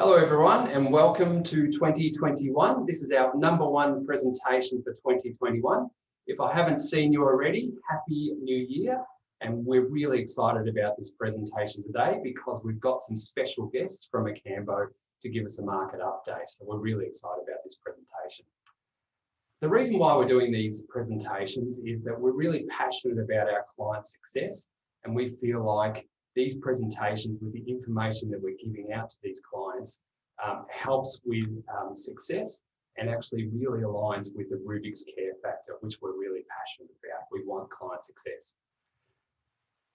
Hello everyone and welcome to 2021. This is our #1 presentation for 2021. If I haven't seen you already, Happy New Year. And we're really excited about this presentation today because we've got some special guests from Akambo to give us a market update. So we're really excited about this presentation. The reason why we're doing these presentations is that we're really passionate about our clients' success, and we feel like these presentations with the information that we're giving out to these clients helps with success and actually really aligns with the Rubiix care factor, which we're really passionate about. We want client success.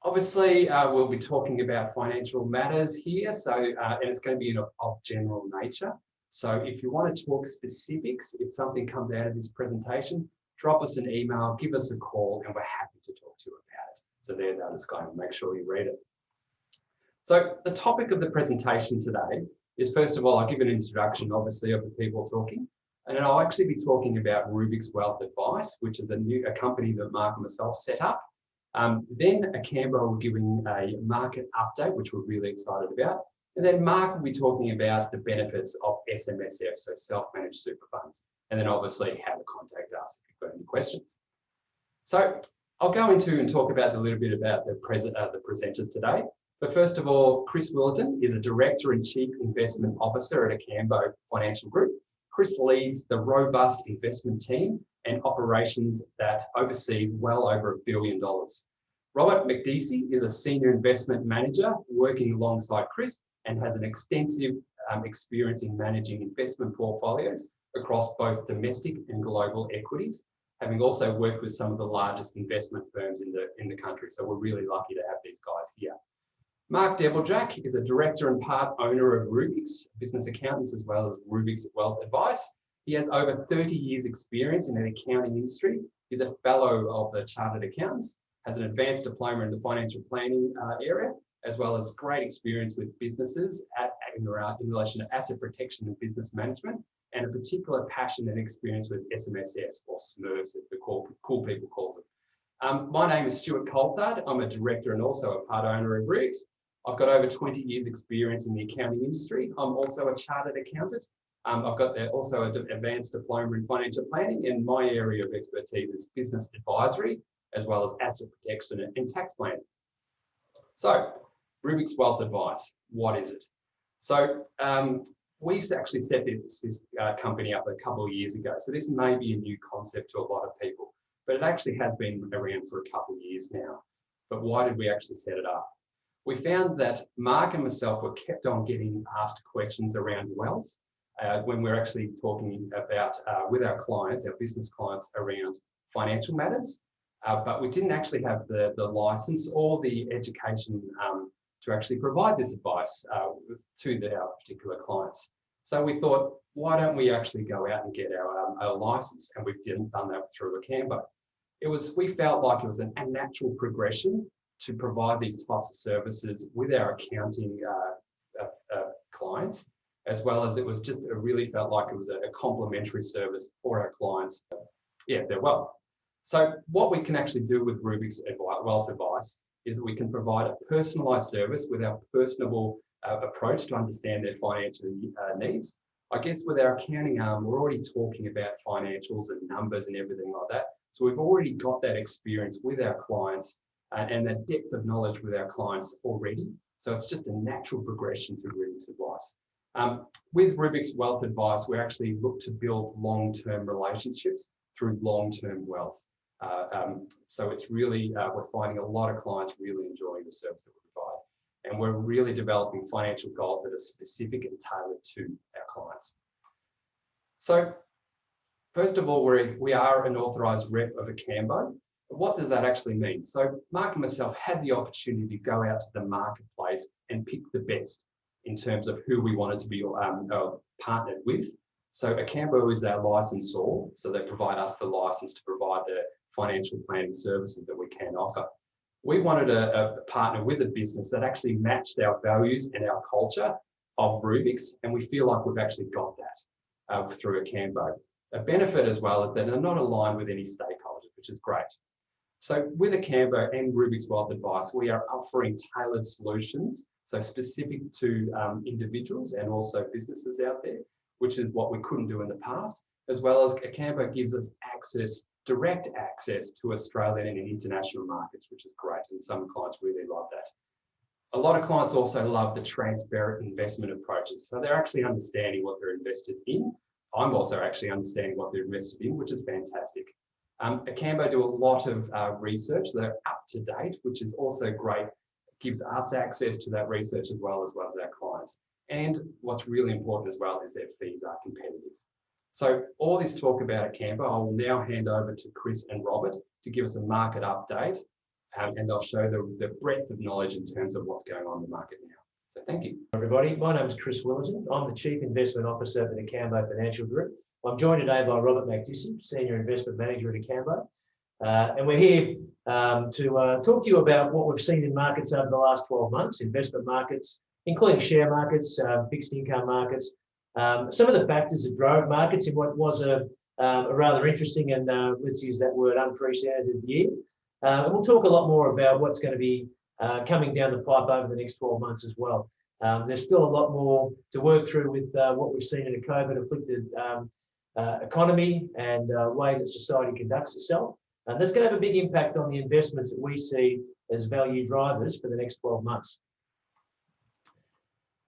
Obviously, we'll be talking about financial matters here, and it's going to be of general nature. So if you want to talk specifics, if something comes out of this presentation, drop us an email, give us a call, and we're happy to talk to you about it. So there's our disclaimer, make sure you read it. So the topic of the presentation today is, first of all, I'll give an introduction, obviously, of the people talking, and then I'll actually be talking about Rubiix Wealth Advice, which is a company that Mark and myself set up. Then Akambo will be giving a market update, which we're really excited about. And then Mark will be talking about the benefits of SMSF, so self-managed super funds, and then obviously how to contact us if you've got any questions. So I'll go into and talk about a little bit about the presenters today. But first of all, Chris Willerton is a Director and Chief Investment Officer at Akambo Financial Group. Chris leads the robust investment team and operations that oversee well over $1 billion. Robert McDeesey is a Senior Investment Manager working alongside Chris and has an extensive experience in managing investment portfolios across both domestic and global equities, having also worked with some of the largest investment firms in the country. So we're really lucky to have these guys here. Mark Deviljack is a Director and part owner of Rubiix Business Accountants as well as Rubiix Wealth Advice. He has over 30 years experience in the accounting industry. He's a fellow of the Chartered Accountants, has an advanced diploma in the financial planning area, as well as great experience with businesses in relation to asset protection and business management, and a particular passion and experience with SMSF, or SMSF, as the cool people call it. My name is Stuart. I'm a Director and also a part owner of Rubiix. I've got over 20 years experience in the accounting industry. I'm also a Chartered Accountant. I've got also an advanced diploma in financial planning, and my area of expertise is business advisory, as well as asset protection and tax planning. So, Rubiix Wealth Advice, what is it? So, we've actually set this company up a couple of years ago. So this may be a new concept to a lot of people, but it actually has been around for a couple of years now. But why did we actually set it up? We found that Mark and myself were kept on getting asked questions around wealth when we're actually talking about with our clients, our business clients, around financial matters, but we didn't actually have the license or the education to actually provide this advice to our particular clients. So we thought, why don't we actually go out and get our license? And we've done that through Akambo. We felt like it was a natural progression to provide these types of services with our accounting clients, as well as it really felt like it was a complementary service for our clients, their wealth. So what we can actually do with Rubiix Wealth Advice is that we can provide a personalized service with our personable approach to understand their financial needs. I guess with our accounting arm, we're already talking about financials and numbers and everything like that. So we've already got that experience with our clients and that depth of knowledge with our clients already. So it's just a natural progression to Rubiix Advice. With Rubiix Wealth Advice, we actually look to build long-term relationships through long-term wealth. So it's really, we're finding a lot of clients really enjoying the service that we provide. And we're really developing financial goals that are specific and tailored to our clients. So first of all, we are an authorised rep of Akambo. What does that actually mean? So Mark and myself had the opportunity to go out to the marketplace and pick the best in terms of who we wanted to be partnered with. So Akambo is our licensor, so they provide us the license to provide the financial planning services that we can offer. We wanted a partner with a business that actually matched our values and our culture of Rubiix, and we feel like we've actually got that through Akambo. A benefit as well is that they're not aligned with any stakeholders, which is great. So with Akambo and Rubiix Wealth Advice, we are offering tailored solutions, so specific to individuals and also businesses out there, which is what we couldn't do in the past, as well as Akambo gives us direct access to Australian and international markets, which is great, and some clients really love that. A lot of clients also love the transparent investment approaches. So they're actually understanding what they're invested in. I'm also actually understanding what they're invested in, which is fantastic. Akambo do a lot of research. They're up to date, which is also great. It gives us access to that research as well as our clients. And what's really important as well is their fees are competitive. So all this talk about Akambo, I will now hand over to Chris and Robert to give us a market update. And they'll show the breadth of knowledge in terms of what's going on in the market now. So thank you. Everybody, my name is Chris Willerton. I'm the Chief Investment Officer at Akambo Financial Group. I'm joined today by Robert McDissy, Senior Investment Manager at Akambo. And we're here to talk to you about what we've seen in markets over the last 12 months, investment markets, including share markets, fixed income markets, some of the factors that drove markets in what was a rather interesting and, let's use that word, unprecedented year. And we'll talk a lot more about what's going to be coming down the pipe over the next 12 months as well. There's still a lot more to work through with what we've seen in a COVID-afflicted economy and way that society conducts itself. And that's going to have a big impact on the investments that we see as value drivers for the next 12 months.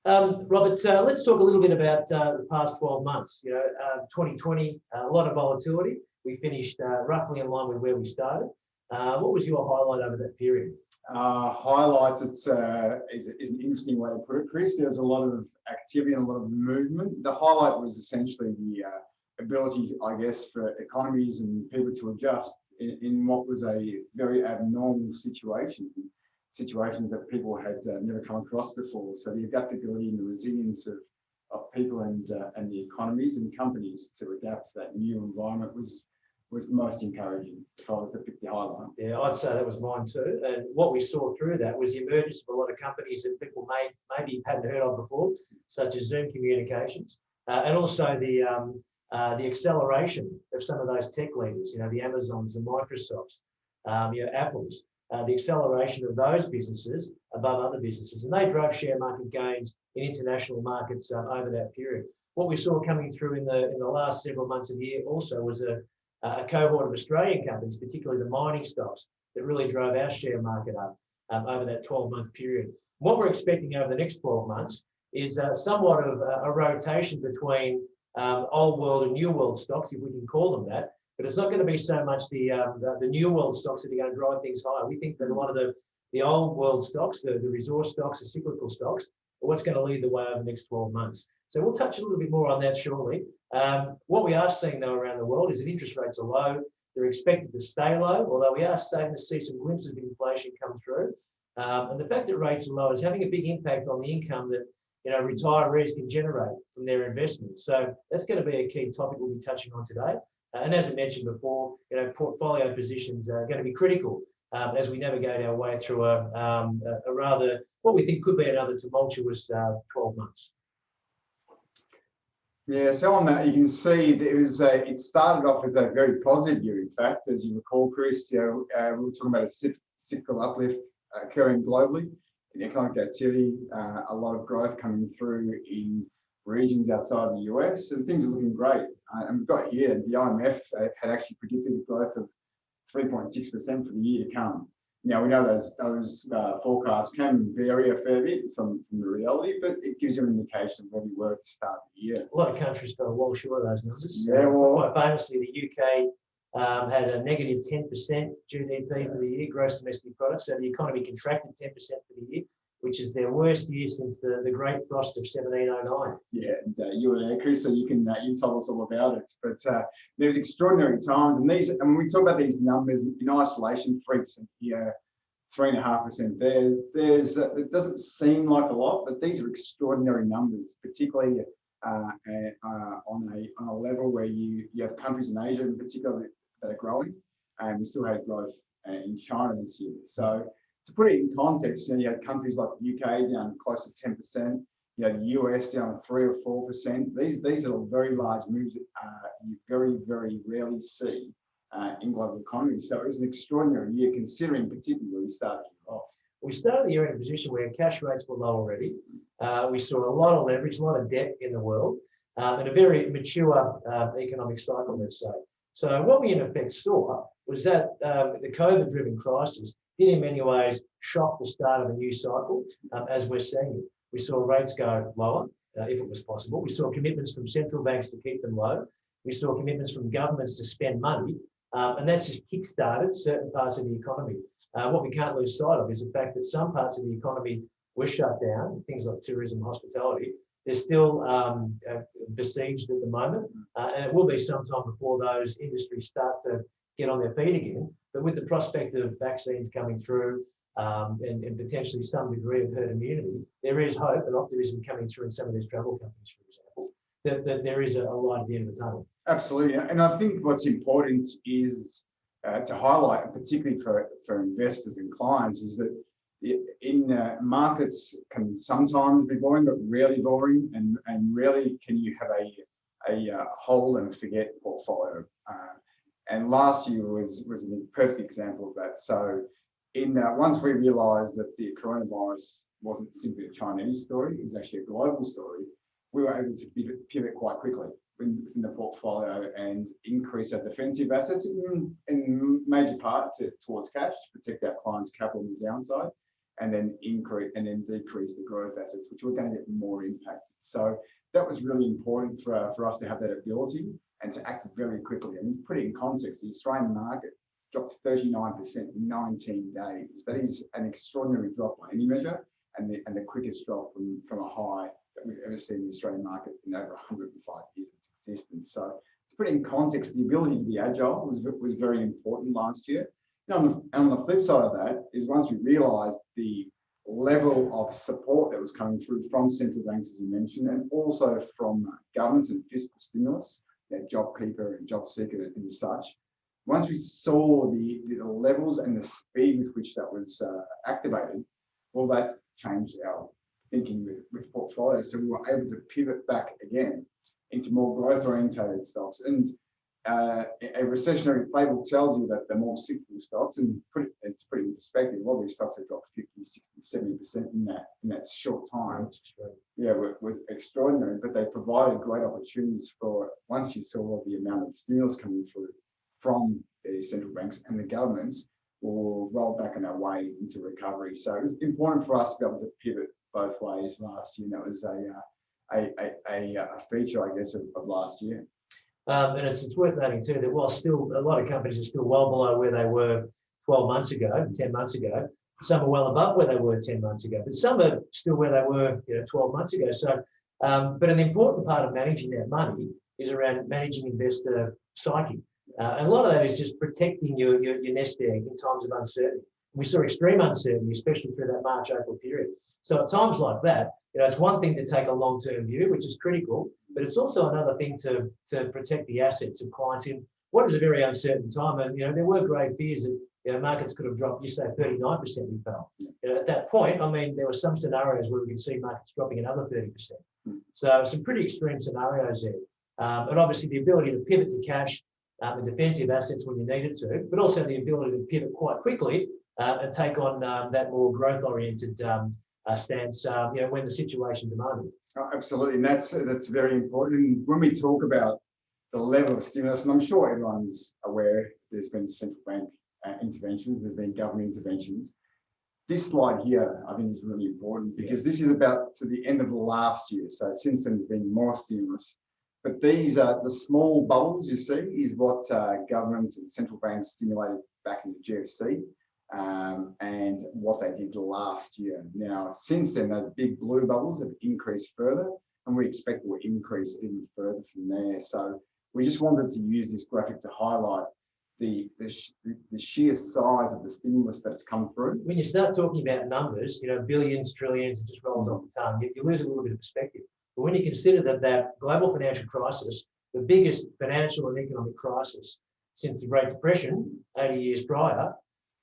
Robert, let's talk a little bit about the past 12 months. 2020, a lot of volatility. We finished roughly in line with where we started. What was your highlight over that period? Highlights, is an interesting way to put it, Chris. There was a lot of activity and a lot of movement. The highlight was essentially the ability, I guess, for economies and people to adjust in what was a very abnormal situations that people had never come across before. So the adaptability and the resilience of people and the economies and companies to adapt to that new environment was most encouraging, if I was to pick the highlight. Yeah, I'd say that was mine too. And what we saw through that was the emergence of a lot of companies that people maybe hadn't heard of before, such as Zoom Communications, and also the acceleration of some of those tech leaders, the Amazons, the Microsofts, Apples, the acceleration of those businesses above other businesses. And they drove share market gains in international markets over that period. What we saw coming through in the last several months of the year also was a cohort of Australian companies, particularly the mining stocks, that really drove our share market up over that 12-month period. What we're expecting over the next 12 months is somewhat of a rotation between old world and new world stocks, if we can call them that. But it's not going to be so much the new world stocks that are going to drive things higher. We think that a lot of the old world stocks, the resource stocks, the cyclical stocks, are what's going to lead the way over the next 12 months. So we'll touch a little bit more on that shortly. What we are seeing though around the world is that interest rates are low. They're expected to stay low, although we are starting to see some glimpses of inflation come through. And the fact that rates are low is having a big impact on the income that retirees can generate from their investments. So that's going to be a key topic we'll be touching on today. And as I mentioned before, portfolio positions are going to be critical as we navigate our way through a rather, what we think could be another tumultuous 12 months. Yeah, so on that, you can see it started off as a very positive year. In fact, as you recall, Chris, we were talking about a cyclical uplift occurring globally in economic activity, a lot of growth coming through in regions outside the US, and things are looking great. And we've got here, the IMF had actually predicted a growth of 3.6% for the year to come. Now, we know those forecasts can vary a fair bit from the reality, but it gives you an indication of where we were at the start of the year. A lot of countries fell well short of those numbers. Yeah, well, quite famously, the UK had a negative 10% GDP for the year, gross domestic product. So the economy contracted 10% for the year, which is their worst year since the Great Frost of 1709. Yeah, and you were there, Chris, so you told us all about it. But there's extraordinary times, and when we talk about these numbers in isolation, 3% here, 3.5% there. It doesn't seem like a lot, but these are extraordinary numbers, particularly on a level where you have countries in Asia, in particular, that are growing, and we still had growth in China this year. So, to put it in context, you had countries like the UK down close to 10%, you had the US down 3 or 4%. These are very large moves that you very, very rarely see in global economy. So it was an extraordinary year, considering particularly where we started off. We started the year in a position where cash rates were low already. We saw a lot of leverage, a lot of debt in the world, and a very mature economic cycle, let's say. So what we in effect saw was that the COVID-driven crisis did in many ways shock the start of a new cycle, as we're seeing it. We saw rates go lower, if it was possible. We saw commitments from central banks to keep them low. We saw commitments from governments to spend money, and that's just kick-started certain parts of the economy. What we can't lose sight of is the fact that some parts of the economy were shut down, things like tourism, hospitality. They're still besieged at the moment, and it will be some time before those industries start to get on their feet again. But with the prospect of vaccines coming through and potentially some degree of herd immunity, there is hope and optimism coming through in some of these travel companies, for example, that there is a light at the end of the tunnel. Absolutely, and I think what's important is to highlight, and particularly for investors and clients, is that in markets can sometimes be boring, but rarely boring, and rarely can you have a hold and forget portfolio. And last year was a perfect example of that. So once we realised that the coronavirus wasn't simply a Chinese story, it was actually a global story, we were able to pivot quite quickly within the portfolio and increase our defensive assets in major part towards cash to protect our clients' capital on the downside, and then decrease the growth assets, which were going to get more impacted. So that was really important for us to have that ability and to act very quickly. And to put it in context, the Australian market dropped 39% in 19 days. That is an extraordinary drop by any measure, and the quickest drop from a high that we've ever seen in the Australian market in over 105 years of its existence. So to put it in context, the ability to be agile was very important last year. And on the flip side of that is, once we realised the level of support that was coming through from central banks, as you mentioned, and also from governments and fiscal stimulus, JobKeeper and JobSeeker and such, once we saw the levels and the speed with which that was activated, well, that changed our thinking with portfolios. So we were able to pivot back again into more growth-orientated stocks. And a recessionary playbook tells you that the more cyclical stocks, and to put it in perspective, a lot of these stocks have dropped 50, 60, 70% in that short time. Yeah, it was extraordinary, but they provided great opportunities for, once you saw the amount of stimulus coming through from the central banks and the governments, will roll back on our way into recovery. So it was important for us to be able to pivot both ways last year. And that was a feature, I guess, of last year. And it's worth noting too that while still a lot of companies are still well below where they were 12 months ago, 10 months ago, some are well above where they were 10 months ago, but some are still where they were 12 months ago. So, but an important part of managing that money is around managing investor psyche. And a lot of that is just protecting your nest egg in times of uncertainty. We saw extreme uncertainty, especially through that March-April period. So at times like that, it's one thing to take a long-term view, which is critical, but it's also another thing to protect the assets of clients in what is a very uncertain time. And there were grave fears that markets could have dropped, you say 39% we fell. At that point, I mean, there were some scenarios where we could see markets dropping another 30%. So some pretty extreme scenarios there. And obviously the ability to pivot to cash and defensive assets when you needed to, but also the ability to pivot quite quickly and take on that more growth-oriented stance, when the situation demanded. Oh, absolutely, and that's very important. And when we talk about the level of stimulus, and I'm sure everyone's aware, there's been central bank interventions, there's been government interventions. This slide here, I think, is really important because this is about to the end of last year. So since then, there's been more stimulus. But these are the small bubbles you see is what governments and central banks stimulated back in the GFC. And what they did last year. Now, since then, those big blue bubbles have increased further, and we expect will increase even further from there. So we just wanted to use this graphic to highlight the sheer size of the stimulus that's come through. When you start talking about numbers, billions, trillions, it just rolls off the tongue. You lose a little bit of perspective. But when you consider that global financial crisis, the biggest financial and economic crisis since the Great Depression, 80 years prior,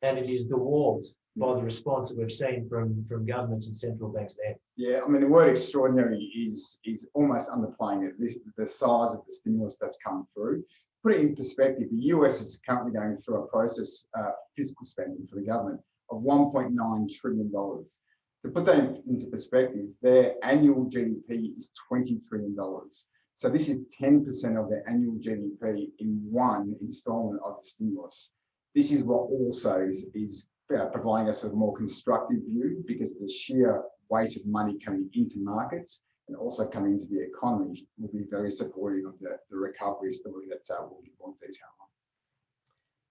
and it is dwarfed by the response that we've seen from governments and central banks there. Yeah, I mean, the word extraordinary is almost underplaying it. The size of the stimulus that's come through. put it in perspective, the US is currently going through a process, fiscal spending for the government of $1.9 trillion. To put that into perspective, their annual GDP is $20 trillion. So this is 10% of their annual GDP in one installment of the stimulus. This is what also is providing us with a more constructive view, because the sheer weight of money coming into markets and also coming into the economy will be very supportive of the recovery story that we'll give more detail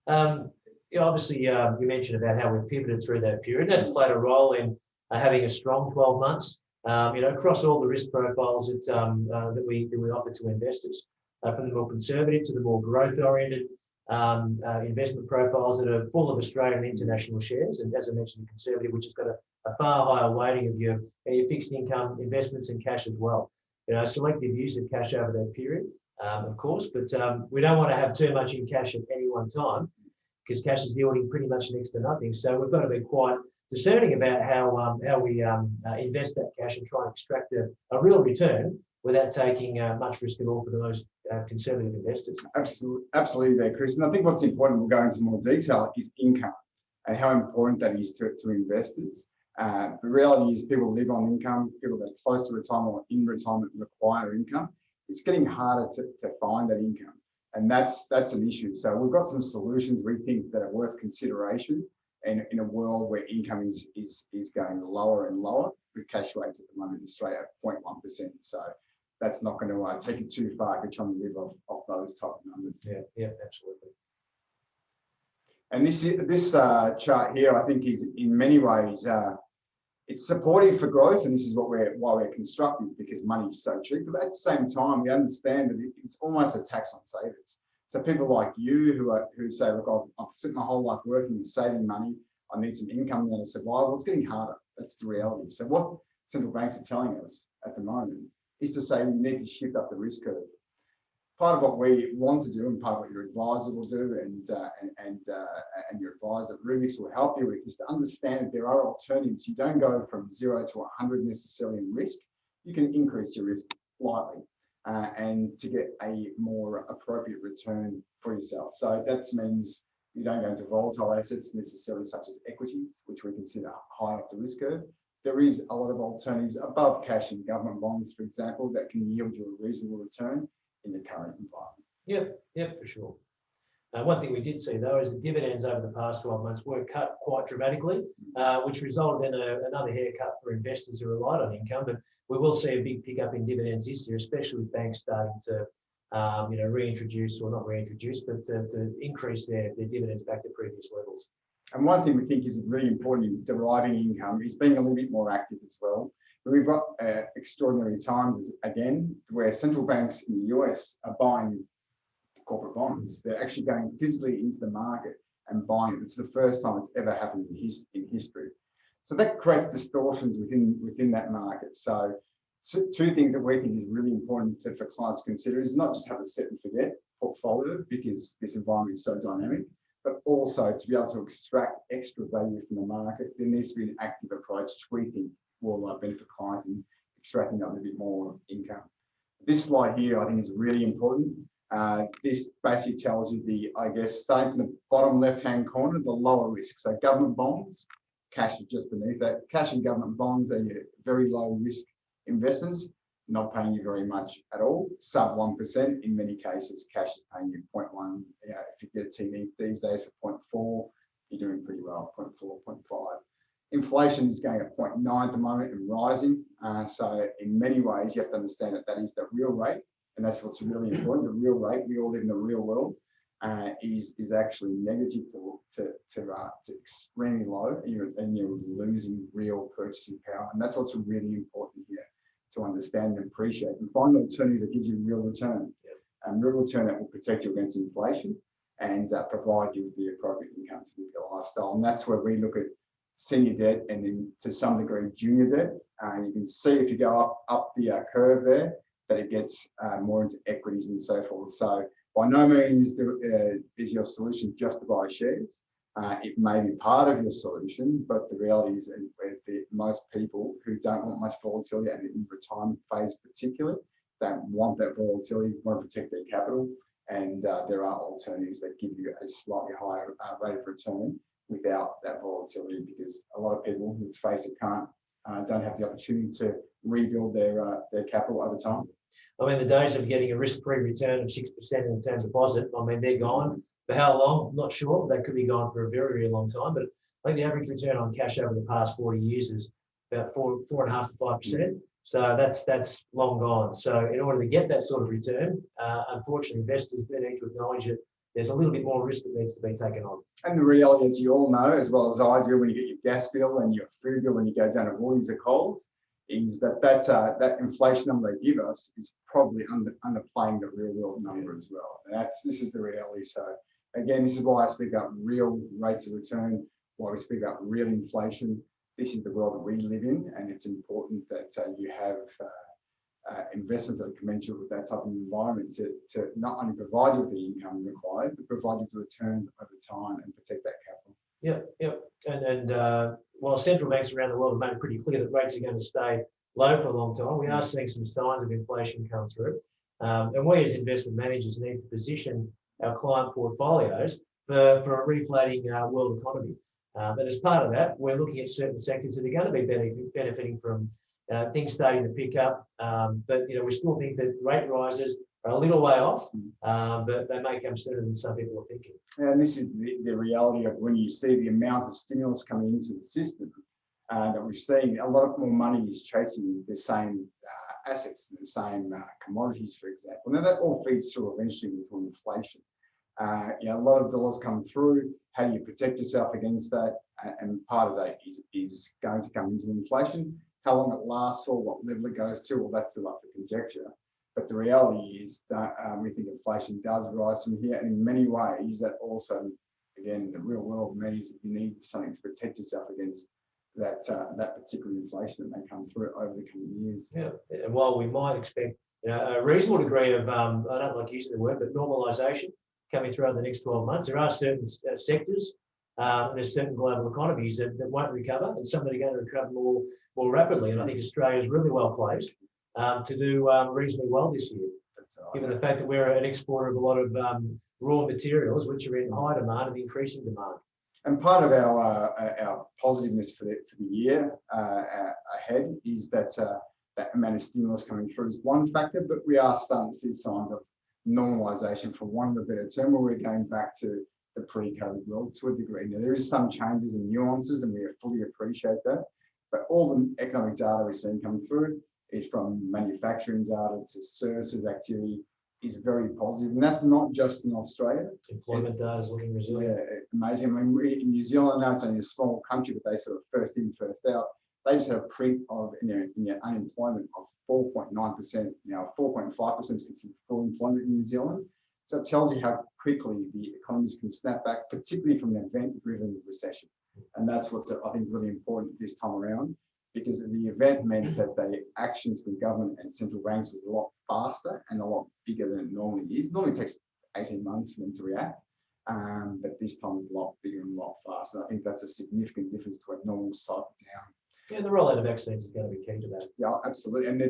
on. Obviously, you mentioned about how we've pivoted through that period. That's played a role in having a strong 12 months. Across all the risk profiles that we offer to investors, from the more conservative to the more growth-oriented investment profiles that are full of Australian and international shares, and as I mentioned, the conservative, which has got a far higher weighting of your fixed income investments and cash as well. Selective use of cash over that period, of course, but we don't want to have too much in cash at any one time, because cash is yielding pretty much next to nothing. So we've got to be quite discerning about how we invest that cash and try and extract a real return without taking much risk at all for those conservative investors. Absolutely there, Chris. And I think what's important, we'll go into more detail, is income and how important that is to investors. The reality is people live on income, people that are close to retirement or in retirement require income. It's getting harder to find that income. And that's an issue. So we've got some solutions we think that are worth consideration in a world where income is going lower and lower, with cash rates at the moment in Australia at 0.1%. So that's not going to take it too far if you're trying to live off those type of numbers. Yeah, absolutely. And this chart here, I think, is in many ways it's supportive for growth, and this is why we're constructive, because money is so cheap. But at the same time, we understand that it's almost a tax on savers. So people like you who say, look, I've spent my whole life working and saving money, I need some income now to survive. Well, it's getting harder. That's the reality. So what central banks are telling us at the moment is to say you need to shift up the risk curve. Part of what we want to do, and part of what your advisor will do, and your advisor at Rubiix will help you with, is to understand that there are alternatives. You don't go from 0 to 100 necessarily in risk. You can increase your risk slightly and to get a more appropriate return for yourself. So that means you don't go into volatile assets necessarily, such as equities, which we consider high up the risk curve. There is a lot of alternatives above cash and government bonds, for example, that can yield you a reasonable return in the current environment. Yep, for sure. One thing we did see, though, is the dividends over the past 12 months were cut quite dramatically, which resulted in another haircut for investors who relied on income. But we will see a big pickup in dividends this year, especially with banks starting to reintroduce, or not reintroduce, but to increase their dividends back to previous levels. And one thing we think is really important in deriving income is being a little bit more active as well. We've got extraordinary times, again, where central banks in the US are buying corporate bonds. They're actually going physically into the market and buying it. It's the first time it's ever happened in history. So that creates distortions within that market. So two things that we think is really important for clients to consider is not just have a set and forget portfolio, because this environment is so dynamic, but also to be able to extract extra value from the market. There needs to be an active approach, which we think will benefit clients in extracting a little bit more income. This slide here, I think, is really important. This basically tells you starting from the bottom left-hand corner, the lower risk. So government bonds, cash is just beneath that. Cash and government bonds are your very low risk investments, not paying you very much at all, sub 1% in many cases. Cash is paying you 0.1. If you get a TD these days for 0.4, you're doing pretty well, 0.4, 0.5. Inflation is going at 0.9 at the moment and rising. So in many ways, you have to understand that is the real rate. And that's what's really important. The real rate, we all live in the real world, is actually negative to extremely low, and you're losing real purchasing power. And that's what's really important here to understand and appreciate. And find an alternative that gives you real return. And real return that will protect you against inflation and provide you with the appropriate income to live your lifestyle. And that's where we look at senior debt and then to some degree junior debt. You can see if you go up the curve there that it gets more into equities and so forth. So by no means is your solution just to buy shares. It may be part of your solution, but the reality is that most people who don't want much volatility, and in retirement phase particularly, don't want that volatility, want to protect their capital, And there are alternatives that give you a slightly higher rate of return without that volatility, because a lot of people, let's face it, don't have the opportunity to rebuild their capital over time. I mean, the days of getting a risk-free return of 6% in term deposit, I mean, they're gone. For how long? I'm not sure. They could be gone for a very, very long time. But I think the average return on cash over the past 40 years is about 4.5 to 5%. So that's long gone. So in order to get that sort of return, unfortunately, investors do need to acknowledge that there's a little bit more risk that needs to be taken on. And the reality, as you all know, as well as I do, when you get your gas bill and your food bill when you go down to Woolies or Coles, is that inflation number they give us is probably underplaying the real world number as well. And this is the reality. So again, this is why I speak about real rates of return, why we speak about real inflation. This is the world that we live in, and it's important that you have investments that are commensurate with that type of environment to not only provide you with the income required, but provide you with returns over time and protect that capital. And while central banks around the world have made it pretty clear that rates are going to stay low for a long time, we are seeing some signs of inflation come through. And we as investment managers need to position our client portfolios for a reflating world economy. But as part of that, we're looking at certain sectors that are going to be benefiting from things starting to pick up. But we still think that rate rises are a little way off, but they may come sooner than some people are thinking. And this is the reality of when you see the amount of stimulus coming into the system that we're seeing. A lot of more money is chasing the same assets, the same commodities, for example. Now that all feeds through eventually into inflation. A lot of dollars come through. How do you protect yourself against that? And part of that is going to come into inflation. How long it lasts or what level it goes to, well, that's still up for conjecture. But the reality is that we think inflation does rise from here, and in many ways that also, again, the real world means that you need something to protect yourself against that particular inflation that may come through over the coming years. Yeah, and while we might expect a reasonable degree of, I don't like using the word, but normalisation coming through over the next 12 months, there are certain sectors, there's certain global economies that won't recover, and some that are going to recover more rapidly. And I think Australia is really well placed to do reasonably well this year, given the fact that we're an exporter of a lot of raw materials which are in high demand and increasing demand. And part of our positiveness for the year ahead is that amount of stimulus coming through is one factor, but we are starting to see signs of normalisation, for want of a better term, where we're going back to the pre-COVID world to a degree. Now, there is some changes and nuances, and we fully appreciate that, but all the economic data we're seeing coming through is from manufacturing data to services activity is very positive. And that's not just in Australia. Employment data is looking resilient. Yeah, amazing. I mean, we in New Zealand, now it's only a small country, but they sort of first in, first out. They just had a print of in their unemployment of 4.9%. Now, 4.5% is considered full employment in New Zealand. So it tells you how quickly the economies can snap back, particularly from an event-driven recession. And that's what's, I think, really important this time around, because the event meant that the actions from government and central banks was a lot faster and a lot bigger than it normally is. Normally it takes 18 months for them to react, but this time it's a lot bigger and a lot faster. I think that's a significant difference to a normal cycle down. Yeah, the rollout of vaccines is going to be key to that. Yeah, absolutely, and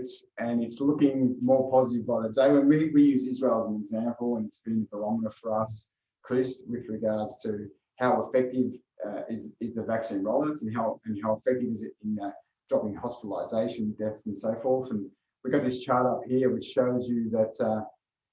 it's looking more positive by the day. When we use Israel as an example, and it's been a barometer for us, Chris, with regards to how effective is the vaccine rollouts and how effective is it in dropping hospitalisation, deaths, and so forth. And we've got this chart up here which shows you that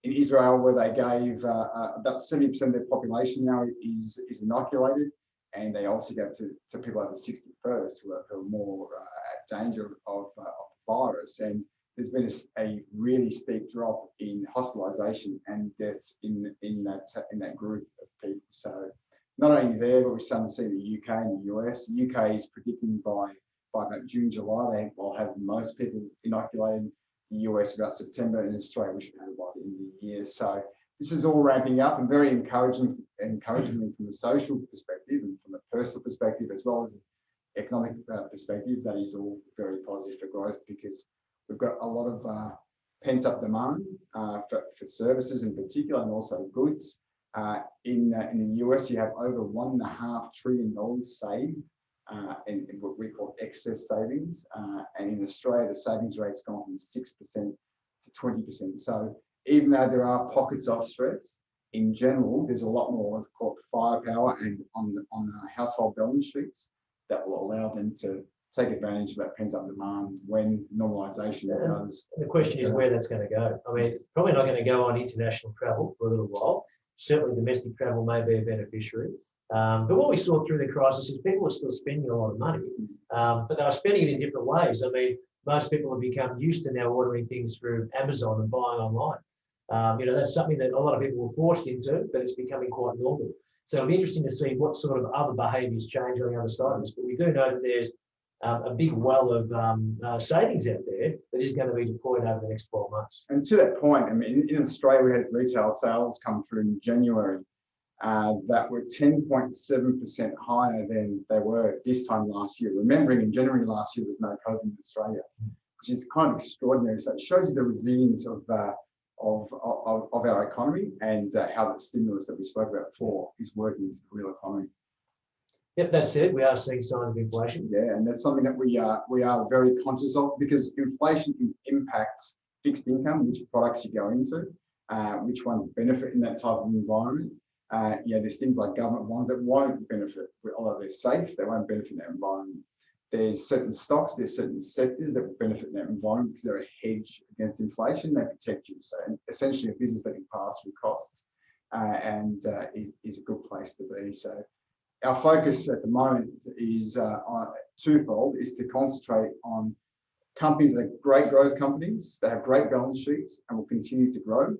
in Israel, where they gave about 70% of their population now is inoculated, and they also go to people over 60 first who are more at danger of the virus. And there's been a really steep drop in hospitalisation and deaths in that group of people. So not only there, but we're starting to see the UK and the US. The UK is predicting by about June, July, they will have most people inoculated. The US about September, and Australia we should have it by the end of the year. So this is all ramping up and very encouragingly from a social perspective and from a personal perspective, as well as economic perspective. That is all very positive for growth, because we've got a lot of pent-up demand for services in particular, and also goods. In the US, you have over $1.5 trillion saved in what we call excess savings. And in Australia, the savings rate's gone from 6% to 20%. So even though there are pockets of stress, in general, there's a lot more called firepower and on household balance sheets that will allow them to take advantage of that pent-up demand when normalisation does. The question is where that's going to go. I mean, it's probably not going to go on international travel for a little while. Certainly domestic travel may be a beneficiary. But what we saw through the crisis is people were still spending a lot of money, but they were spending it in different ways. I mean, most people have become used to now ordering things through Amazon and buying online. That's something that a lot of people were forced into, but it's becoming quite normal. So it'll be interesting to see what sort of other behaviours change on the other side of this. But we do know that there's a big well of savings out there that is going to be deployed over the next 12 months. And to that point, I mean, in Australia, we had retail sales come through in January that were 10.7% higher than they were this time last year. Remembering in January last year, there was no COVID in Australia, which is kind of extraordinary. So it shows you the resilience of our economy and how that stimulus that we spoke about before is working into the real economy. Yep, that said, we are seeing signs of inflation. Yeah, and that's something that we are very conscious of, because inflation impacts fixed income, which products you go into, which ones benefit in that type of environment. There's things like government bonds that won't benefit, although they're safe, they won't benefit in that environment. There's certain stocks, there's certain sectors that will benefit in that environment because they're a hedge against inflation. They protect you. So essentially a business that can pass through costs is a good place to be. So our focus at the moment is on twofold, is to concentrate on companies that are great growth companies, they have great balance sheets and will continue to grow.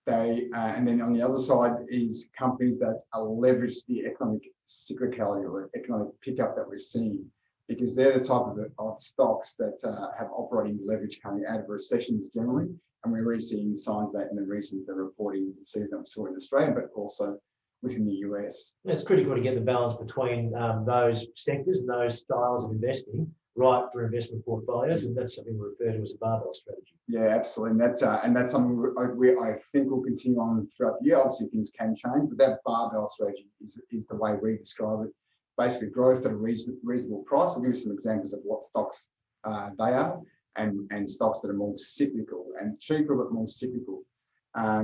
And then on the other side is companies that leverage the economic cyclicality or economic pickup that we're seeing, because they're the type of stocks that have operating leverage coming out of recessions generally. And we're already seeing signs of that in the recent reporting season that we saw in Australia, but also within the US. It's critical to get the balance between those sectors and those styles of investing right for investment portfolios, and that's something we refer to as a barbell strategy. Yeah, absolutely, and that's something I think will continue on throughout the year. Obviously, things can change, but that barbell strategy is the way we describe it. Basically, growth at a reasonable price. We'll give you some examples of what stocks they are, and stocks that are more cyclical and cheaper but more cyclical.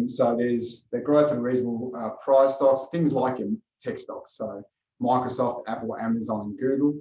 So there's the growth at a reasonable price stocks, things like in tech stocks, so Microsoft, Apple, Amazon, and Google.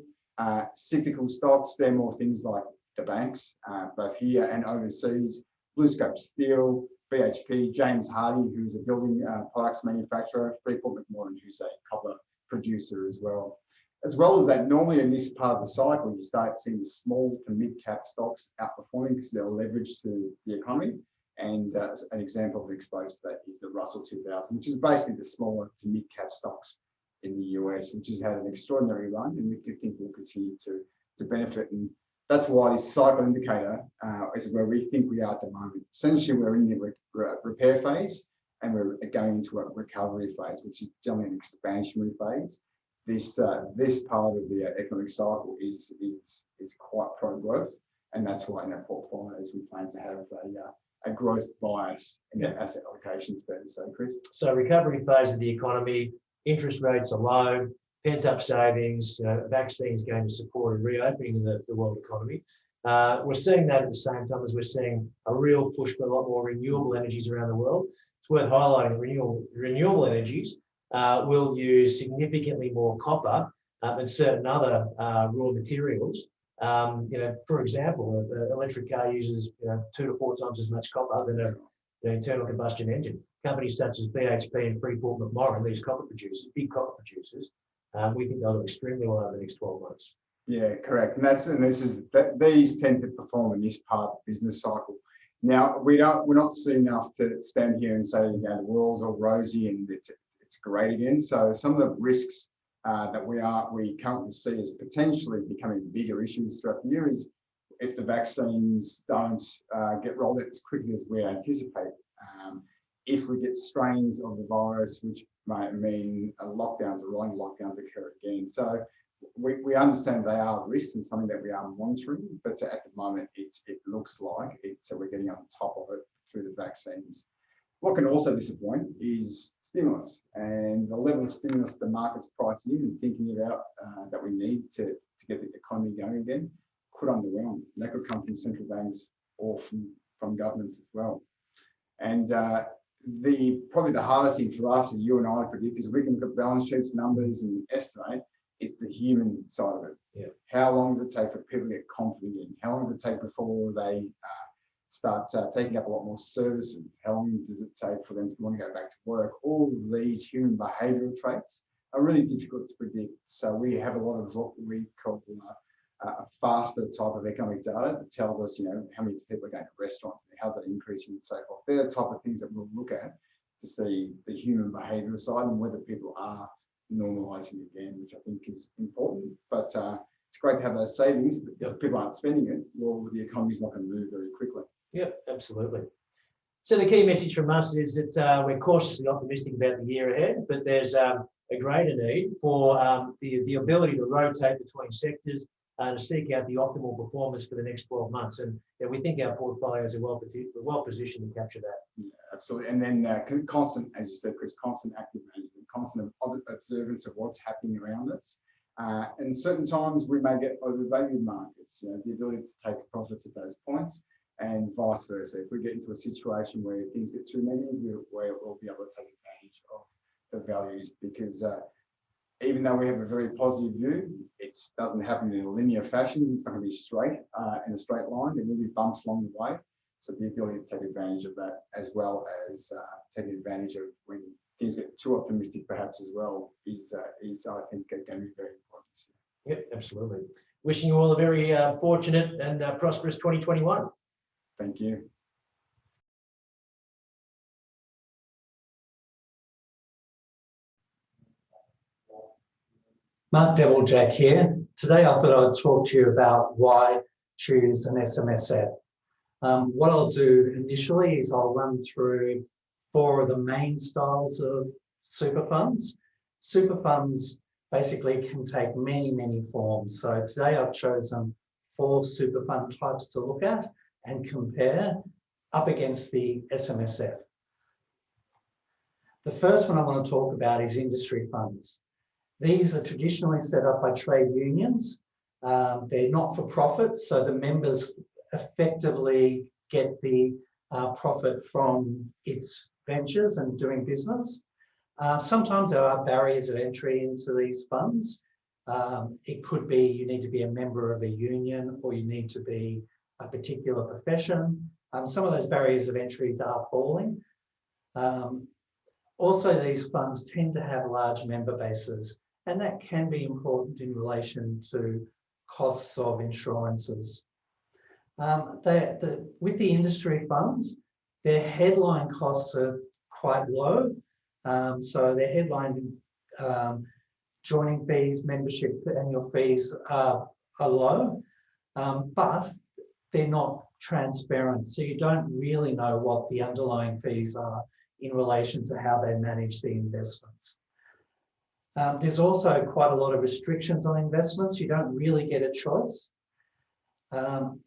Cyclical stocks, they're more things like the banks, both here and overseas. BlueScope Steel, BHP, James Hardie, who's a building products manufacturer, Freeport-McMoRan, who's a copper producer as well. As well as that, normally in this part of the cycle, you start seeing the small to mid-cap stocks outperforming because they're leveraged to the economy. And an example of exposed to that is the Russell 2000, which is basically the smaller to mid-cap stocks in the US, which has had an extraordinary run, and we think will continue to benefit. And that's why this cycle indicator is where we think we are at the moment. Essentially, we're in the repair phase, and we're going into a recovery phase, which is generally an expansionary phase. This part of the economic cycle is quite pro-growth, and that's why in our portfolios we plan to have a growth bias in our asset allocations. Better to say, Chris. So recovery phase of the economy, interest rates are low, pent-up savings, vaccines going to support a reopening of the world economy. We're seeing that at the same time as we're seeing a real push for a lot more renewable energies around the world. It's worth highlighting renewable energies will use significantly more copper than certain other raw materials. For example, an electric car uses 2 to 4 times as much copper than an internal combustion engine. Companies such as BHP and Freeport-McMoRan, these copper producers, big copper producers, we think they'll do extremely well over the next 12 months. Yeah, correct. And these tend to perform in this part of the business cycle. Now, we're not seeing enough to stand here and say the world's all rosy and it's great again. So some of the risks that we currently see as potentially becoming bigger issues throughout the year is if the vaccines don't get rolled out as quickly as we anticipate. If we get strains of the virus, which might mean lockdowns or rolling lockdowns occur again. So we understand they are risks and something that we are monitoring, but at the moment it looks like we're getting on top of it through the vaccines. What can also disappoint is stimulus and the level of stimulus the market's pricing in and thinking about that we need to get the economy going again could underwhelm. That could come from central banks or from governments as well. And probably the hardest thing for us, as you and I predict, is we can look at balance sheets, numbers, and estimate. It's the human side of it. Yeah. How long does it take for people to get confident in? How long does it take before they start taking up a lot more services? How long does it take for them to want to go back to work? All of these human behavioural traits are really difficult to predict. So we have a lot of what we call a faster type of economic data that tells us, how many people are going to restaurants and how's that increasing and so forth. They're the type of things that we'll look at to see the human behavioural side and whether people are normalising again, which I think is important. But it's great to have those savings, but if people aren't spending it, well, the economy's not going to move very quickly. Yep, absolutely. So the key message from us is that we're cautiously optimistic about the year ahead, but there's a greater need for the ability to rotate between sectors to seek out the optimal performance for the next 12 months. And we think our portfolios are well positioned to capture that. Yeah, absolutely. And then constant, as you said, Chris, constant active management, constant observance of what's happening around us. And certain times we may get overvalued markets, the ability to take profits at those points, and vice versa. If we get into a situation where things get too negative, we'll be able to take advantage of the values, because even though we have a very positive view, it doesn't happen in a linear fashion. It's not going to be straight in a straight line. There will be bumps along the way. So the ability to take advantage of that, as well as taking advantage of when things get too optimistic, perhaps as well, is I think going to be very important. Yep, absolutely. Wishing you all a very fortunate and prosperous 2021. Thank you. Mark Deviljack here. Today I thought I'd talk to you about why choose an SMSF. What I'll do initially is I'll run through 4 of the main styles of super funds. Super funds basically can take many forms. So today I've chosen 4 super fund types to look at and compare up against the SMSF. The first one I want to talk about is industry funds. These are traditionally set up by trade unions. They're not for profit, so the members effectively get the profit from its ventures and doing business. Sometimes there are barriers of entry into these funds. It could be you need to be a member of a union, or you need to be a particular profession. Some of those barriers of entries are falling. Also, these funds tend to have large member bases, and that can be important in relation to costs of insurances. With the industry funds, their headline costs are quite low. So their headline joining fees, membership annual fees are low, but they're not transparent. So you don't really know what the underlying fees are in relation to how they manage the investments. There's also quite a lot of restrictions on investments. You don't really get a choice.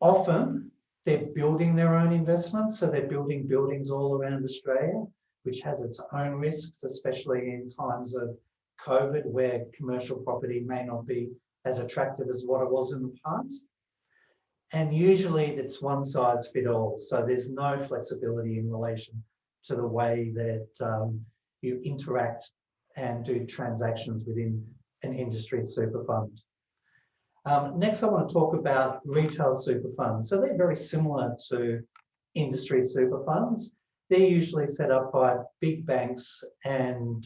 Often they're building their own investments. So they're building buildings all around Australia, which has its own risks, especially in times of COVID, where commercial property may not be as attractive as what it was in the past. And usually it's one size fits all. So there's no flexibility in relation to the way that you interact and do transactions within an industry super fund. Next, I want to talk about retail super funds. So they're very similar to industry super funds. They're usually set up by big banks and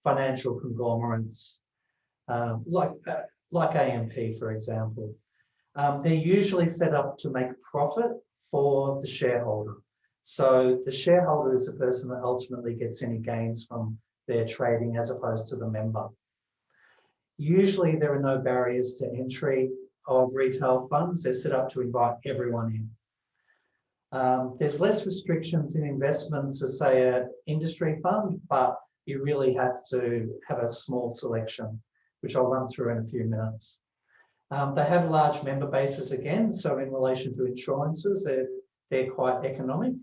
financial conglomerates, like AMP, for example. They're usually set up to make profit for the shareholder. So the shareholder is the person that ultimately gets any gains from their trading, as opposed to the member. Usually there are no barriers to entry of retail funds. They're set up to invite everyone in. There's less restrictions in investments as, say, an industry fund, but you really have to have a small selection, which I'll run through in a few minutes. They have large member bases again, so in relation to insurances, they're quite economic.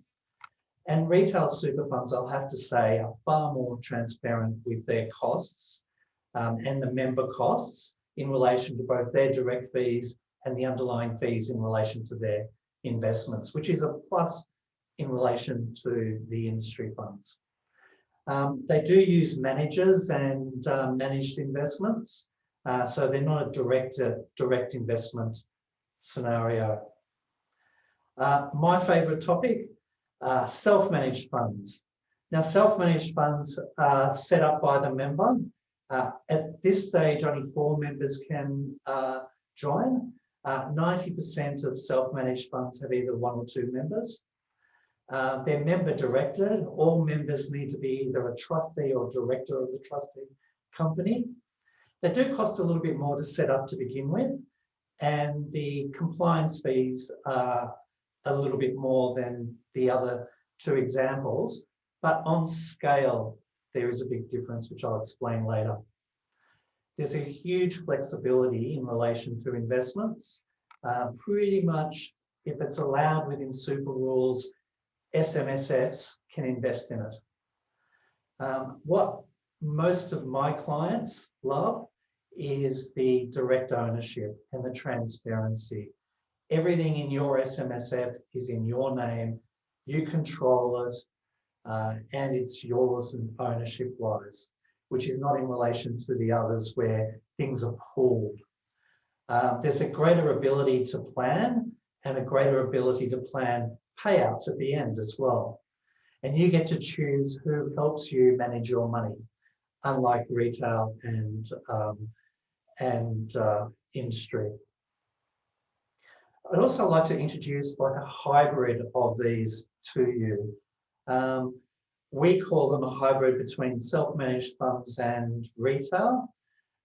And retail super funds, I'll have to say, are far more transparent with their costs and the member costs in relation to both their direct fees and the underlying fees in relation to their investments, which is a plus in relation to the industry funds. They do use managers and managed investments, so they're not a direct investment scenario. My favourite topic, self-managed funds. Now, self-managed funds are set up by the member. At this stage, only 4 members can join. 90% of self-managed funds have either 1 or 2 members. They're member directed. All members need to be either a trustee or director of the trustee company. They do cost a little bit more to set up to begin with, and the compliance fees are a little bit more than the other 2 examples, but on scale, there is a big difference, which I'll explain later. There's a huge flexibility in relation to investments. Pretty much, if it's allowed within super rules, SMSFs can invest in it. What most of my clients love is the direct ownership and the transparency. Everything in your SMSF is in your name, you control it, and it's yours and ownership-wise, which is not in relation to the others where things are pooled. There's a greater ability to plan and a greater ability to plan payouts at the end as well. And you get to choose who helps you manage your money, unlike retail and industry. I'd also like to introduce like a hybrid of these to you. We call them a hybrid between self-managed funds and retail.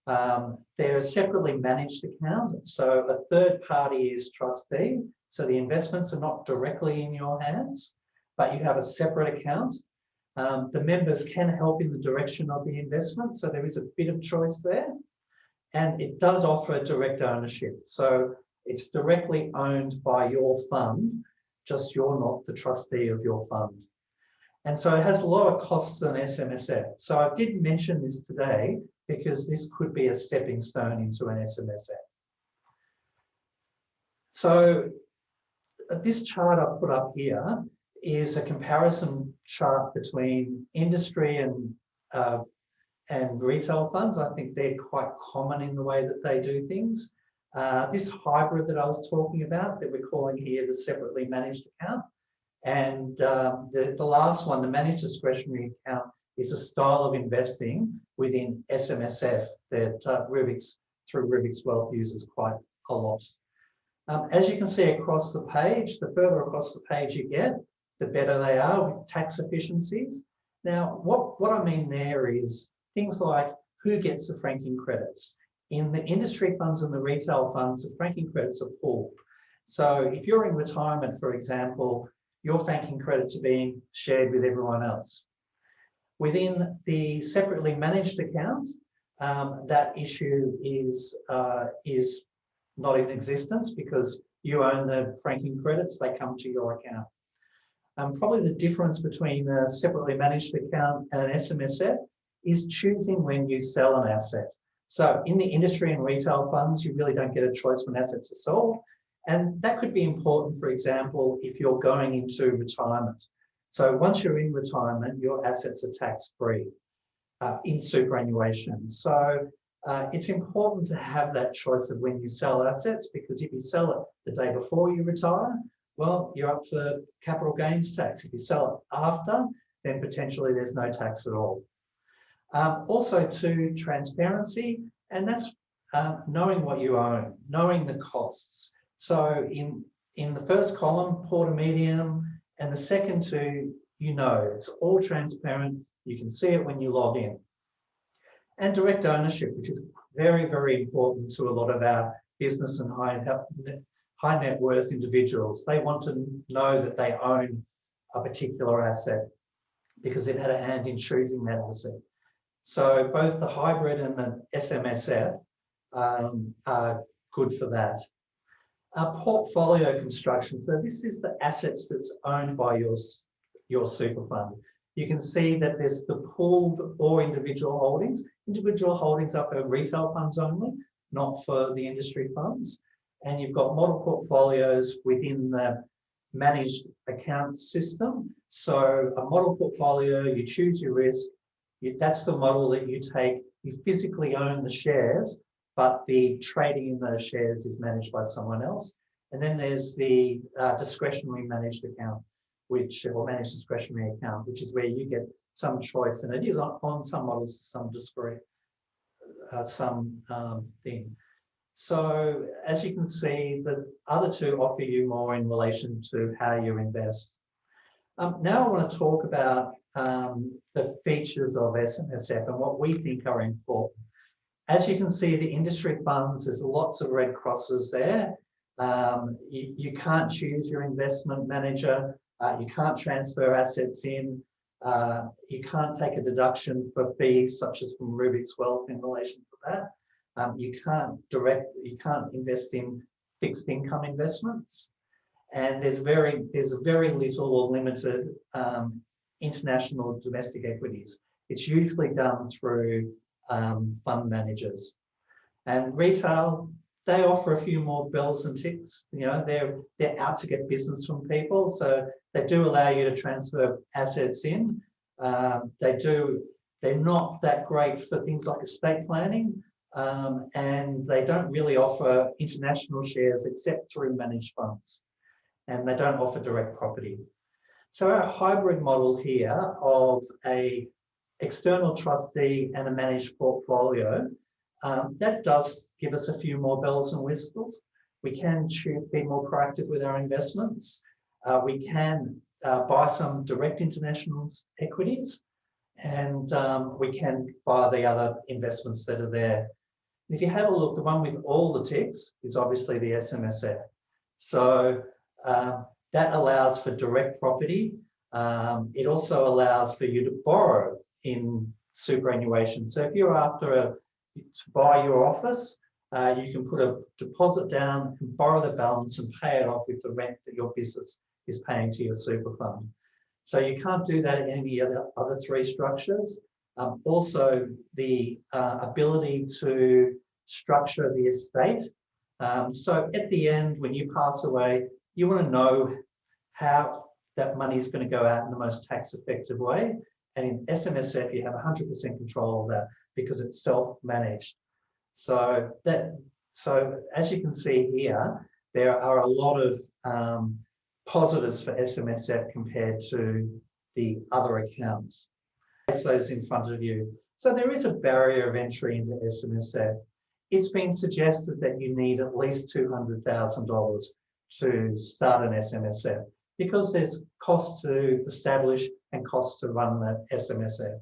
They're a separately managed account, so a third party is trustee, so the investments are not directly in your hands, but you have a separate account. The members can help in the direction of the investment, so there is a bit of choice there. And it does offer direct ownership, so it's directly owned by your fund, just you're not the trustee of your fund. And so it has lower costs than SMSF. So I did mention this today because this could be a stepping stone into an SMSF. So this chart I've put up here is a comparison chart between industry and retail funds. I think they're quite common in the way that they do things. This hybrid that I was talking about that we're calling here the separately managed account, and the last one, the managed discretionary account, is a style of investing within SMSF that Rubiix, through Rubiix Wealth, uses quite a lot. As you can see across the page, the further across the page you get, the better they are with tax efficiencies. Now, what I mean there is things like who gets the franking credits. In the industry funds and the retail funds, the franking credits are pooled. So if you're in retirement, for example, your franking credits are being shared with everyone else. Within the separately managed account, that issue is not in existence because you own the franking credits, they come to your account. Probably the difference between a separately managed account and an SMSF is choosing when you sell an asset. So in the industry and retail funds, you really don't get a choice when assets are sold. And that could be important, for example, if you're going into retirement. So once you're in retirement, your assets are tax-free in superannuation. So it's important to have that choice of when you sell assets, because if you sell it the day before you retire, well, you're up for capital gains tax. If you sell it after, then potentially there's no tax at all. Also to transparency, and that's knowing what you own, knowing the costs. So in the first column, Porter Medium, and the second two, it's all transparent. You can see it when you log in. And direct ownership, which is very, very important to a lot of our business and high net worth individuals. They want to know that they own a particular asset because they've had a hand in choosing that asset. So both the hybrid and the SMSF are good for that. Portfolio construction. So this is the assets that's owned by your super fund. You can see that there's the pooled or individual holdings. Individual holdings are for retail funds only, not for the industry funds. And you've got model portfolios within the managed account system. So a model portfolio, you choose your risk. That's the model that you take. You physically own the shares, but the trading in those shares is managed by someone else. And then there's the discretionary managed account, or managed discretionary account, which is where you get some choice, and it is on some models to some degree, thing. So as you can see, the other two offer you more in relation to how you invest. Now I want to talk about the features of SMSF and what we think are important. As you can see, the industry funds, there's lots of red crosses there. You can't choose your investment manager. You can't transfer assets in. You can't take a deduction for fees such as from Rubiix Wealth in relation to that. You can't invest in fixed income investments. And there's very little or limited international domestic equities. It's usually done through fund managers. And retail, they offer a few more bells and ticks. You know, they're out to get business from people, so they do allow you to transfer assets in. They're not that great for things like estate planning, and they don't really offer international shares except through managed funds, and they don't offer direct property. So our hybrid model here of a external trustee and a managed portfolio, that does give us a few more bells and whistles. We can be more proactive with our investments. We can buy some direct international equities, and we can buy the other investments that are there. If you have a look, the one with all the ticks is obviously the SMSF. So that allows for direct property. It also allows for you to borrow in superannuation. So if you're after to buy your office, you can put a deposit down and borrow the balance and pay it off with the rent that your business is paying to your super fund. So you can't do that in any other three structures. Also, the ability to structure the estate. So at the end, when you pass away, you want to know how that money is going to go out in the most tax effective way. And in SMSF, you have 100% control of that because it's self-managed. So as you can see here, there are a lot of positives for SMSF compared to the other accounts. Place those in front of you. So there is a barrier of entry into SMSF. It's been suggested that you need at least $200,000 to start an SMSF because there's costs to establish and costs to run the SMSF.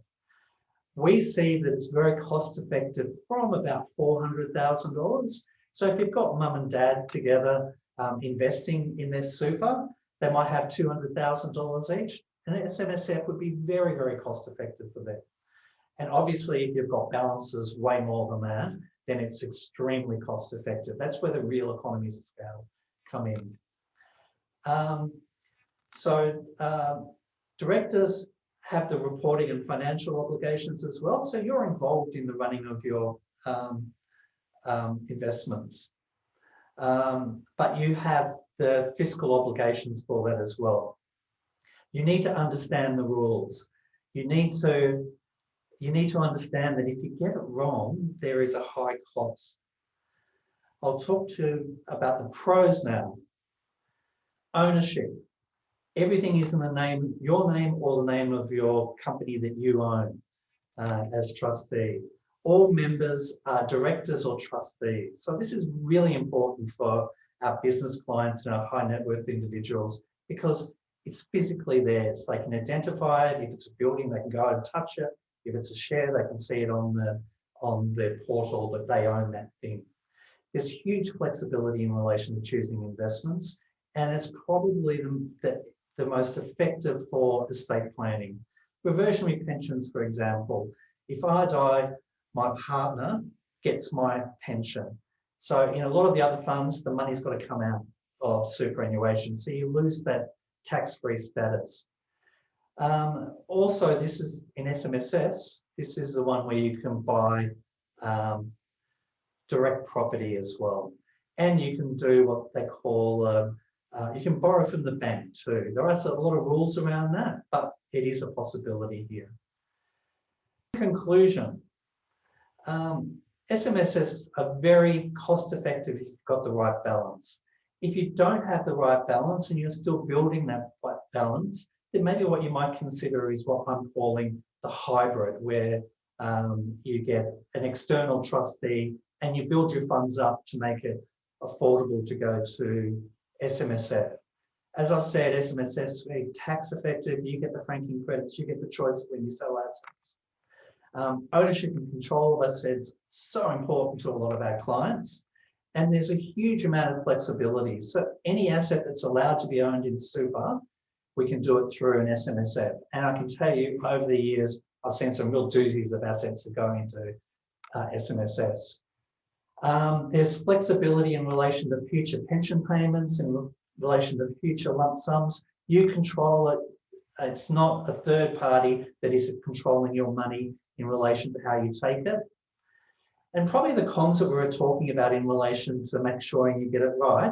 We see that it's very cost effective from about $400,000. So if you've got mum and dad together investing in their super, they might have $200,000 each. And SMSF would be very, very cost effective for them. And obviously, if you've got balances way more than that, then it's extremely cost effective. That's where the real economies of scale come in. Directors have the reporting and financial obligations as well. So you're involved in the running of your investments. But you have the fiscal obligations for that as well. You need to understand the rules. You need to understand that if you get it wrong, there is a high cost. I'll talk about the pros now. Ownership. Everything is in the name, your name or the name of your company that you own as trustee. All members are directors or trustees. So this is really important for our business clients and our high net worth individuals because it's physically theirs. They can identify it. If it's a building, they can go and touch it. If it's a share, they can see it on the portal that they own that thing. There's huge flexibility in relation to choosing investments, and it's probably the most effective for estate planning. Reversionary pensions, for example. If I die, my partner gets my pension. So in a lot of the other funds, the money's got to come out of superannuation. So you lose that tax-free status. Also, this is in SMSFs, this is the one where you can buy direct property as well. And you can do what they call You can borrow from the bank too. There are a lot of rules around that, but it is a possibility here. In conclusion, SMSFs are very cost effective if you've got the right balance. If you don't have the right balance and you're still building that balance, then maybe what you might consider is what I'm calling the hybrid, where you get an external trustee and you build your funds up to make it affordable to go to SMSF. As I've said, SMSF is very tax effective. You get the franking credits, you get the choice when you sell assets. Ownership and control, as I said, is so important to a lot of our clients. And there's a huge amount of flexibility. So any asset that's allowed to be owned in super, we can do it through an SMSF. And I can tell you, over the years, I've seen some real doozies of assets that go into SMSFs. There's flexibility in relation to future pension payments, in relation to future lump sums. You control it. It's not a third party that is controlling your money in relation to how you take it. And probably the cons that we were talking about in relation to make sure you get it right,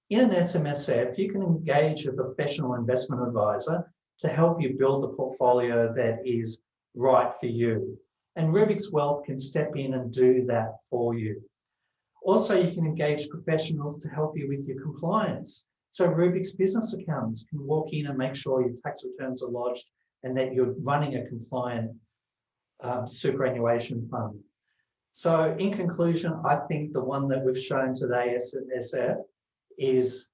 in an SMSF, you can engage a professional investment advisor to help you build the portfolio that is right for you. And Rubiix Wealth can step in and do that for you. Also, you can engage professionals to help you with your compliance. So Rubiix business accountants can walk in and make sure your tax returns are lodged and that you're running a compliant superannuation fund. So in conclusion, I think the one that we've shown today, SNSF, is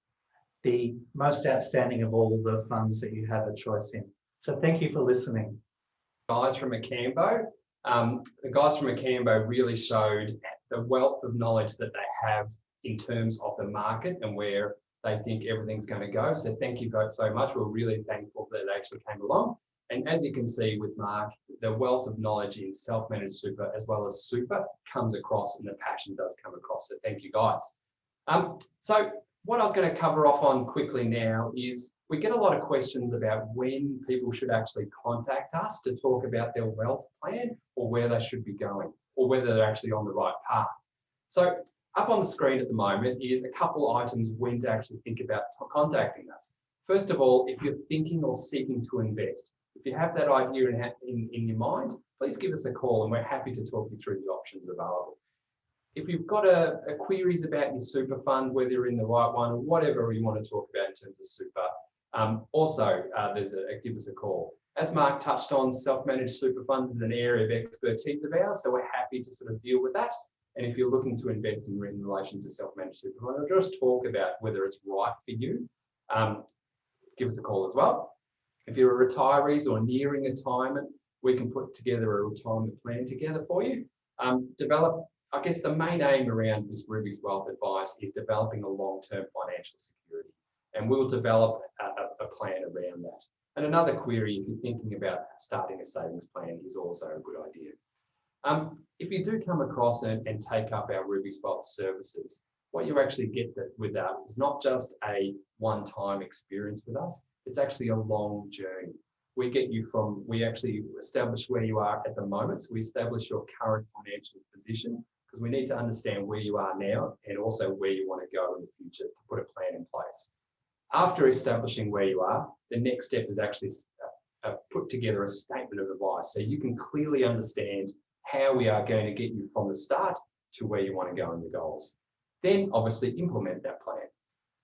the most outstanding of all the funds that you have a choice in. So thank you for listening. Guys from Akambo, the guys from Akambo really showed the wealth of knowledge that they have in terms of the market and where they think everything's going to go. So thank you both so much. We're really thankful that they actually came along. And as you can see with Mark, the wealth of knowledge in self-managed super as well as super comes across, and the passion does come across. So thank you guys. So what I was going to cover off on quickly now is we get a lot of questions about when people should actually contact us to talk about their wealth plan or where they should be going or whether they're actually on the right path. So up on the screen at the moment is a couple items when to actually think about contacting us. First of all, if you're thinking or seeking to invest, if you have that idea in your mind, please give us a call and we're happy to talk you through the options available. If you've got a queries about your super fund, whether you're in the right one or whatever you want to talk about in terms of super, also give us a call. As Mark touched on, self-managed super funds is an area of expertise of ours, so we're happy to sort of deal with that. And if you're looking to invest in relation to self-managed super fund, or just talk about whether it's right for you, give us a call as well. If you're retirees or nearing retirement, we can put together a retirement plan together for you. I guess the main aim around this Rubiix Wealth Advice is developing a long-term financial security, and we'll develop a plan around that. And another query, if you're thinking about starting a savings plan, is also a good idea. If you do come across and take up our Rubiix Wealth Services, what you actually get with that is not just a one-time experience with us, it's actually a long journey. We actually establish where you are at the moment. So we establish your current financial position because we need to understand where you are now and also where you want to go in the future to put a plan in place. After establishing where you are, the next step is actually put together a statement of advice so you can clearly understand how we are going to get you from the start to where you want to go in your goals. Then obviously implement that plan.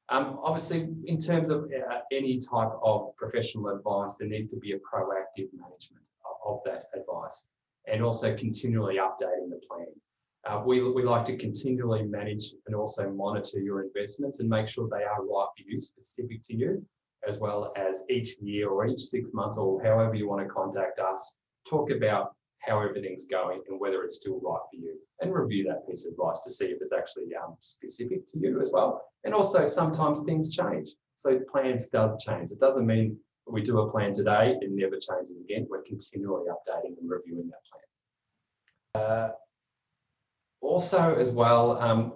Obviously, in terms of any type of professional advice, there needs to be a proactive management of that advice and also continually updating the plan. We like to continually manage and also monitor your investments and make sure they are right for you, specific to you, as well as each year or each 6 months or however you want to contact us, talk about how everything's going and whether it's still right for you, and review that piece of advice to see if it's actually specific to you as well. And also sometimes things change. So plans does change. It doesn't mean we do a plan today, it never changes again. We're continually updating and reviewing that plan. Also as well,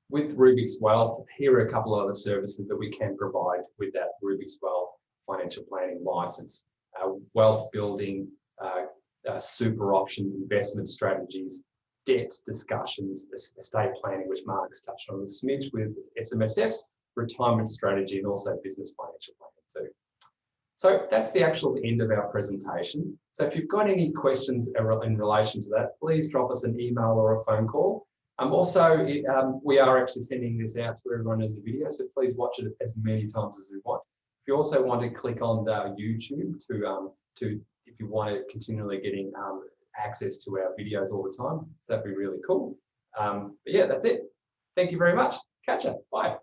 with Rubiix Wealth, here are a couple of other services that we can provide with that Rubiix Wealth financial planning license. Wealth building, super options, investment strategies, debt discussions, estate planning, which Mark's touched on a smidge with SMSFs, retirement strategy, and also business financial planning too. So that's the actual end of our presentation. So if you've got any questions in relation to that, please drop us an email or a phone call. We are actually sending this out to everyone as a video, so please watch it as many times as you want. If you also want to click on the YouTube if you want to continually getting access to our videos all the time, so that'd be really cool. But yeah, that's it. Thank you very much. Catch ya. Bye.